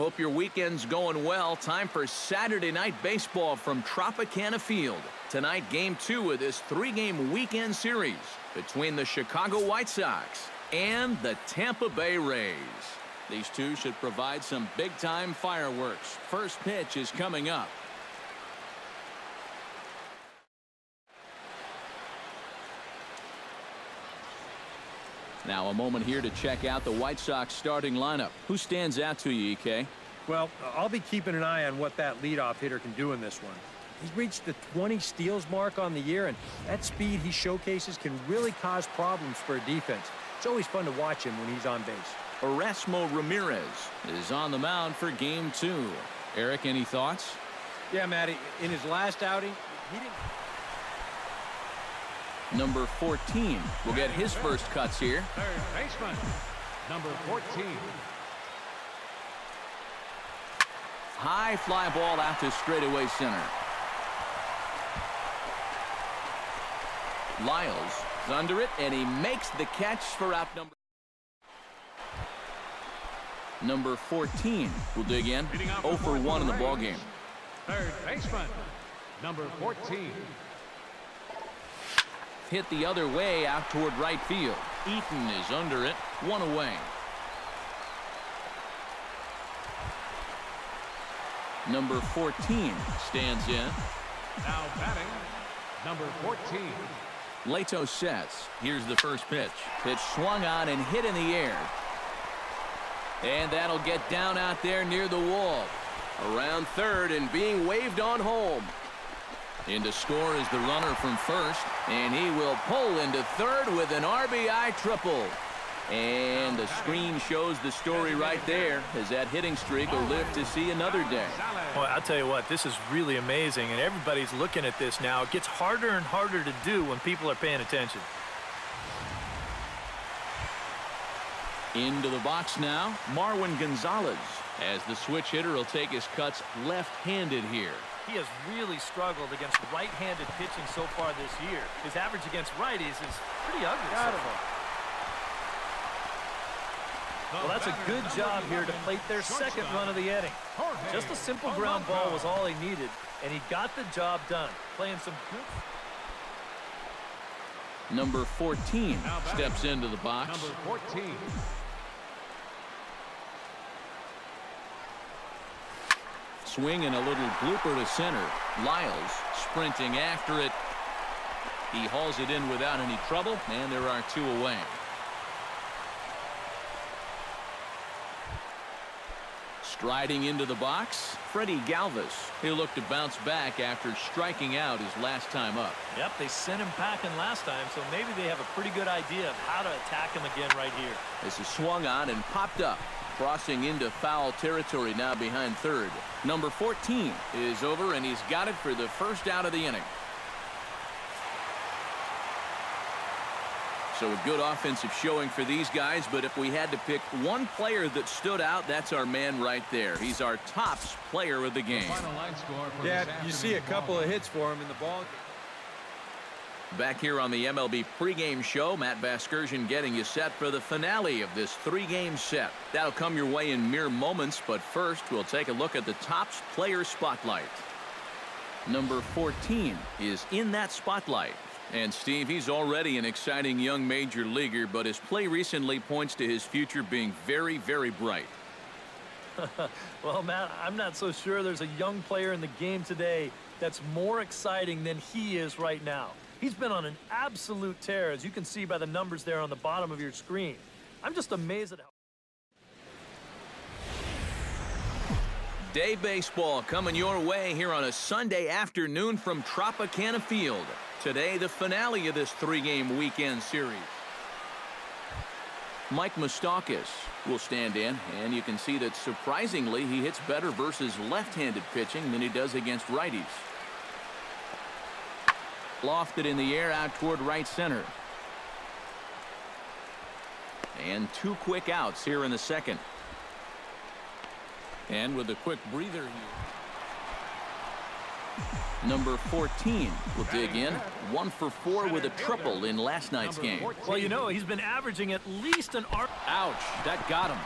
Hope your weekend's going well. Time for Saturday night baseball from Tropicana Field. Tonight, Game 2 of this 3-game weekend series between the Chicago White Sox and the Tampa Bay Rays. These two should provide some big-time fireworks. First pitch is coming up. Now a moment here to check out the White Sox starting lineup. Who stands out to you, EK? Well, I'll be keeping an eye on what that leadoff hitter can do in this one. He's reached the 20 steals mark on the year, and that speed he showcases can really cause problems for a defense. It's always fun to watch him when he's on base. Erasmo Ramirez is on the mound for Game 2. Eric, any thoughts? Yeah, Matty, in his last outing, he didn't... Number 14 will get his first cuts here. Third baseman, number 14. High fly ball out to straightaway center. Lyles is under it, and he makes the catch for out number 14 will dig in. 0 for 1 in the ballgame. Third baseman, number 14. Hit the other way out toward right field. Eaton is under it, 1 away. Number 14 stands in. Now batting, number 14. Leto sets. Here's the first pitch. Pitch swung on and hit in the air. And that'll get down out there near the wall. Around third and being waved on home. In to score is the runner from first, and he will pull into third with an RBI triple. And the screen shows the story right there, as that hitting streak will live to see another day. Well, I'll tell you what, this is really amazing, and everybody's looking at this now. It gets harder and harder to do when people are paying attention. Into the box now, Marwin Gonzalez, as the switch hitter will take his cuts left-handed here. He has really struggled against right-handed pitching so far this year. His average against righties is pretty ugly so far. Well, that's a good job here to plate their second run of the inning. Just a simple ground ball was all he needed, and he got the job done. Playing some good. Number 14 steps into the box. Number 14. Swing and a little blooper to center. Lyles sprinting after it. He hauls it in without any trouble, and there are 2 away. Striding into the box, Freddie Galvis. He'll look to bounce back after striking out his last time up. Yep, they sent him packing last time, so maybe they have a pretty good idea of how to attack him again right here. This is swung on and popped up. Crossing into foul territory now behind third. Number 14 is over, and he's got it for the first out of the inning. So a good offensive showing for these guys, but if we had to pick one player that stood out, that's our man right there. He's our tops player of the game. Yeah, you see a couple of hits for him in the ball. Back here on the MLB pregame show, Matt Vasgersian getting you set for the finale of this 3-game set. That'll come your way in mere moments, but first we'll take a look at the Topps Player Spotlight. Number 14 is in that spotlight. And Steve, he's already an exciting young major leaguer, but his play recently points to his future being very, very bright. Well, Matt, I'm not so sure there's a young player in the game today that's more exciting than he is right now. He's been on an absolute tear, as you can see by the numbers there on the bottom of your screen. I'm just amazed at how... Day baseball coming your way here on a Sunday afternoon from Tropicana Field. Today, the finale of this 3-game weekend series. Mike Moustakas will stand in, and you can see that surprisingly he hits better versus left-handed pitching than he does against righties. Lofted in the air out toward right center. And 2 quick outs here in the second. And with a quick breather here. Number 14 will dig in. 1 for 4 with a triple in last night's game. Well, you know, he's been averaging at least an... Ouch, that got him.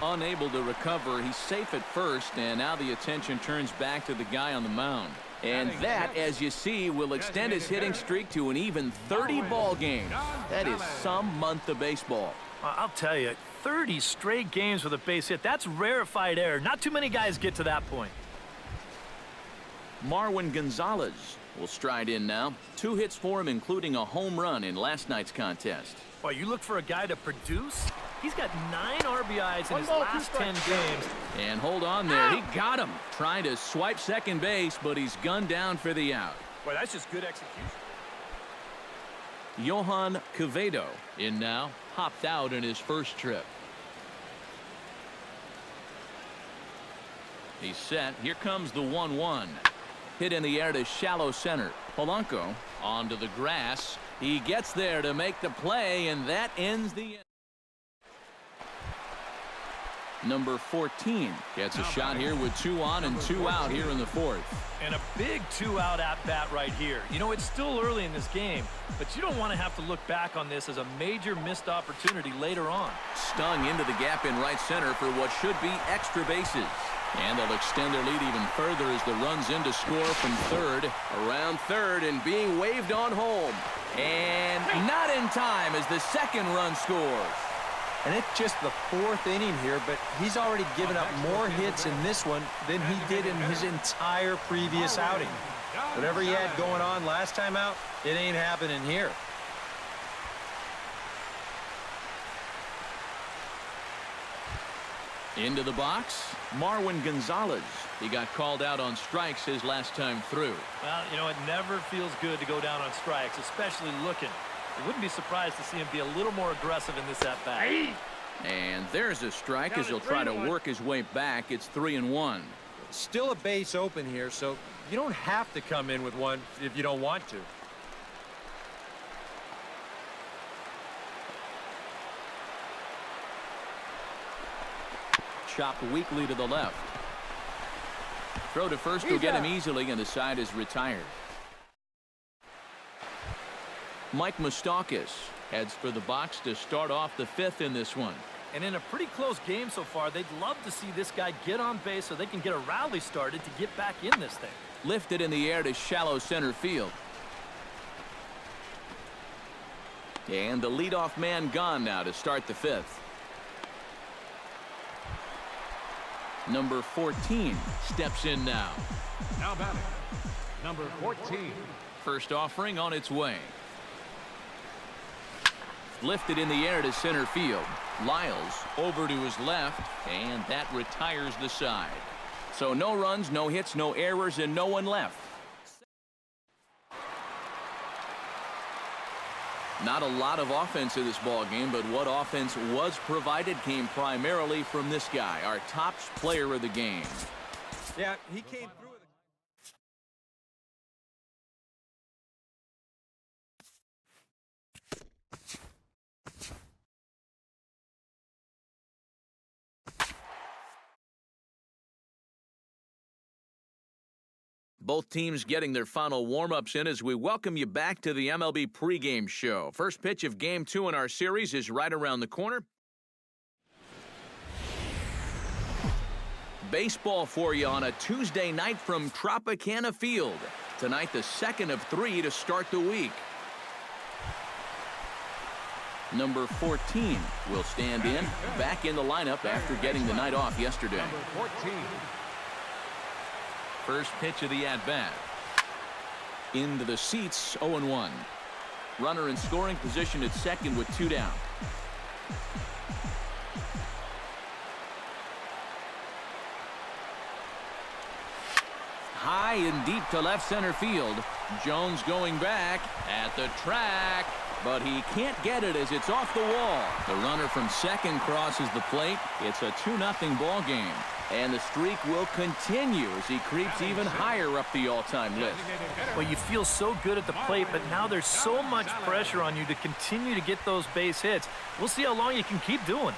unable to recover. He's safe at first, and now the attention turns back to the guy on the mound. And that, as you see, will extend his hitting streak to an even 30 ball games. That is some month of baseball. I'll tell you, 30 straight games with a base hit, that's rarefied air. Not too many guys get to that point. Marwin Gonzalez will stride in now. 2 hits for him, including a home run in last night's contest. Boy, you look for a guy to produce? He's got 9 RBIs in his last 10 games. And hold on there. He got him. Trying to swipe second base, but he's gunned down for the out. Boy, that's just good execution. Johan Quevedo in now. Hopped out in his first trip. He's set. Here comes the 1-1. Hit in the air to shallow center. Polanco onto the grass. He gets there to make the play, and that ends the inning. Number 14 gets a shot here with 2 on and 2 out here in the 4th. And a big 2-out at-bat right here. You know, it's still early in this game, but you don't want to have to look back on this as a major missed opportunity later on. Stung into the gap in right center for what should be extra bases. And they'll extend their lead even further as the run's in to score from third. Around third and being waved on home. And not in time as the second run scores. And it's just the 4th inning here, but he's already given up more hits in this one than he did in his entire previous outing. Whatever he had going on last time out, it ain't happening here. Into the box, Marwin Gonzalez. He got called out on strikes his last time through. Well, you know, it never feels good to go down on strikes, especially looking. I wouldn't be surprised to see him be a little more aggressive in this at-bat. And there's a strike as he'll try to work his way back. It's 3-1. Still a base open here, so you don't have to come in with one if you don't want to. Chopped weakly to the left. Throw to first will get him easily, and the side is retired. Mike Moustakas heads for the box to start off the 5th in this one. And in a pretty close game so far, they'd love to see this guy get on base so they can get a rally started to get back in this thing. Lifted in the air to shallow center field. And the leadoff man gone now to start the 5th. Number 14 steps in now. Now batting, number 14. First offering on its way. Lifted in the air to center field. Lyles over to his left, and that retires the side. So no runs, no hits, no errors, and no one left. Not a lot of offense in this ball game, but what offense was provided came primarily from this guy, our top player of the game. Yeah, he came through. Both teams getting their final warm-ups in as we welcome you back to the MLB pregame show. First pitch of Game 2 in our series is right around the corner. Baseball for you on a Tuesday night from Tropicana Field. Tonight, the 2nd of 3 to start the week. Number 14 will stand in, back in the lineup after getting the night off yesterday. Number 14. First pitch of the at-bat. Into the seats, 0-1. Runner in scoring position at second with 2 down. High and deep to left center field. Jones going back at the track, but he can't get it as it's off the wall. The runner from second crosses the plate. It's a 2-0 ball game. And the streak will continue as he creeps even higher up the all-time list. Well, you feel so good at the plate, but now there's so much pressure on you to continue to get those base hits. We'll see how long you can keep doing it.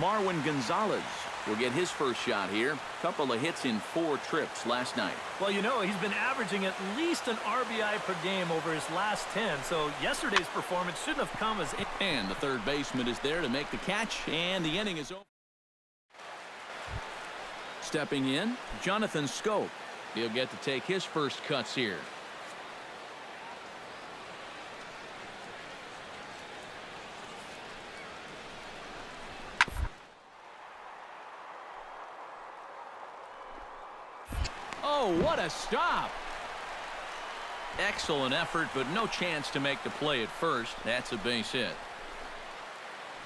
Marwin Gonzalez will get his first shot here. Couple of hits in 4 trips last night. Well, you know, he's been averaging at least an RBI per game over his last 10, so yesterday's performance shouldn't have come as... And the third baseman is there to make the catch, and the inning is over. Stepping in, Jonathan Schoop. He'll get to take his first cuts here. Oh, what a stop. Excellent effort, but no chance to make the play at first. That's a base hit.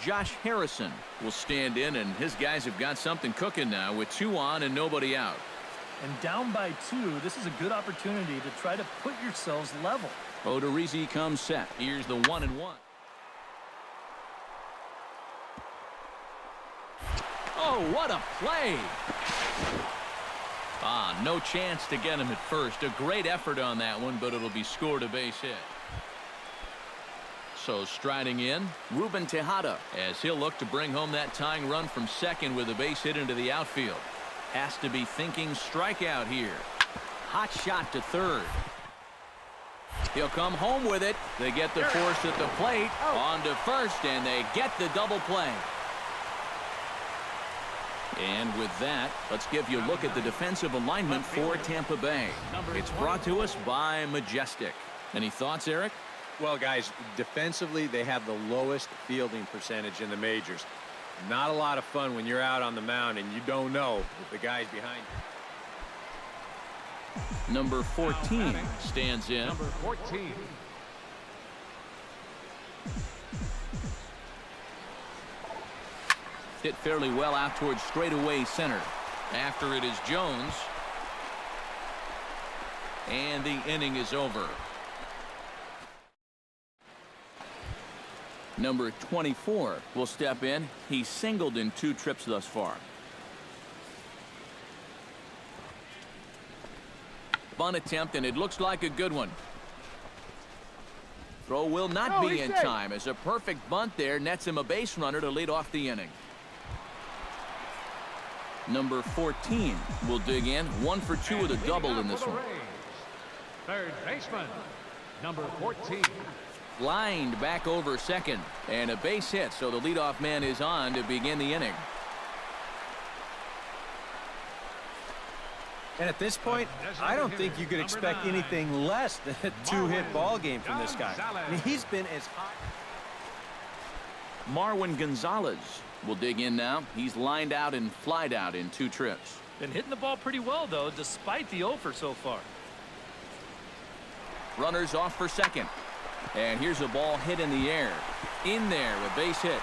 Josh Harrison will stand in, and his guys have got something cooking now with 2 on and nobody out. And down by 2, this is a good opportunity to try to put yourselves level. Odorizzi comes set. Here's the 1-1. Oh, what a play. No chance to get him at first. A great effort on that one, but it'll be scored a base hit. So striding in, Ruben Tejada, as he'll look to bring home that tying run from second with a base hit into the outfield. Has to be thinking strikeout here. Hot shot to third. He'll come home with it. They get the force at the plate. On to first, and they get the double play. And with that, let's give you a look at the defensive alignment for Tampa Bay. It's brought to us by Majestic. Any thoughts, Eric? Well, guys, defensively, they have the lowest fielding percentage in the majors. Not a lot of fun when you're out on the mound and you don't know if the guy's behind you. Number 14 stands in. Number 14. Hit fairly well out towards straightaway center. After it is Jones. And the inning is over. Number 24 will step in. He's singled in 2 trips thus far. Bunt attempt, and it looks like a good one. Throw will not be in time, as a perfect bunt there nets him a base runner to lead off the inning. Number 14 will dig in. 1 for 2 with a double in this one. Third baseman, number 14. Lined back over second, and a base hit, so the leadoff man is on to begin the inning. And at this point, I don't think you could expect anything less than a 2-hit ball game from this guy. I mean, he's been as hot. Marwin Gonzalez will dig in now. He's lined out and flied out in 2 trips. Been hitting the ball pretty well, though, despite the offer so far. Runners off for second. And here's a ball hit in the air. In there, a base hit.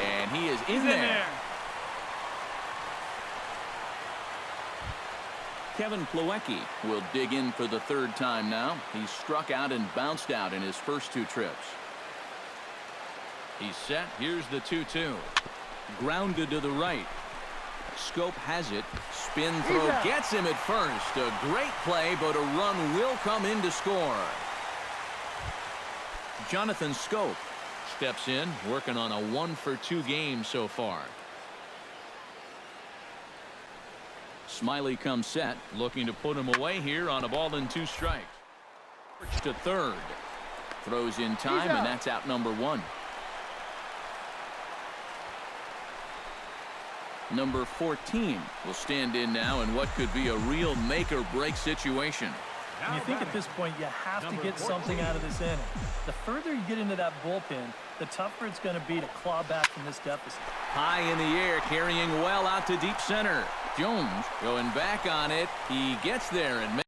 And he is in there. Kevin Plawecki will dig in for the 3rd time now. He's struck out and bounced out in his first 2 trips. He's set. Here's the 2-2. Grounded to the right. Schoop has it. Spin throw gets him at first. A great play, but a run will come in to score. Jonathan Schoop steps in, working on a 1 for 2 game so far. Smiley comes set, looking to put him away here on a ball and 2 strikes. To third. Throws in time, and that's out number 1. Number 14 will stand in now in what could be a real make-or-break situation. And you think at this point you have to get something out of this inning. The further you get into that bullpen, the tougher it's going to be to claw back from this deficit. High in the air, carrying well out to deep center. Jones going back on it. He gets there and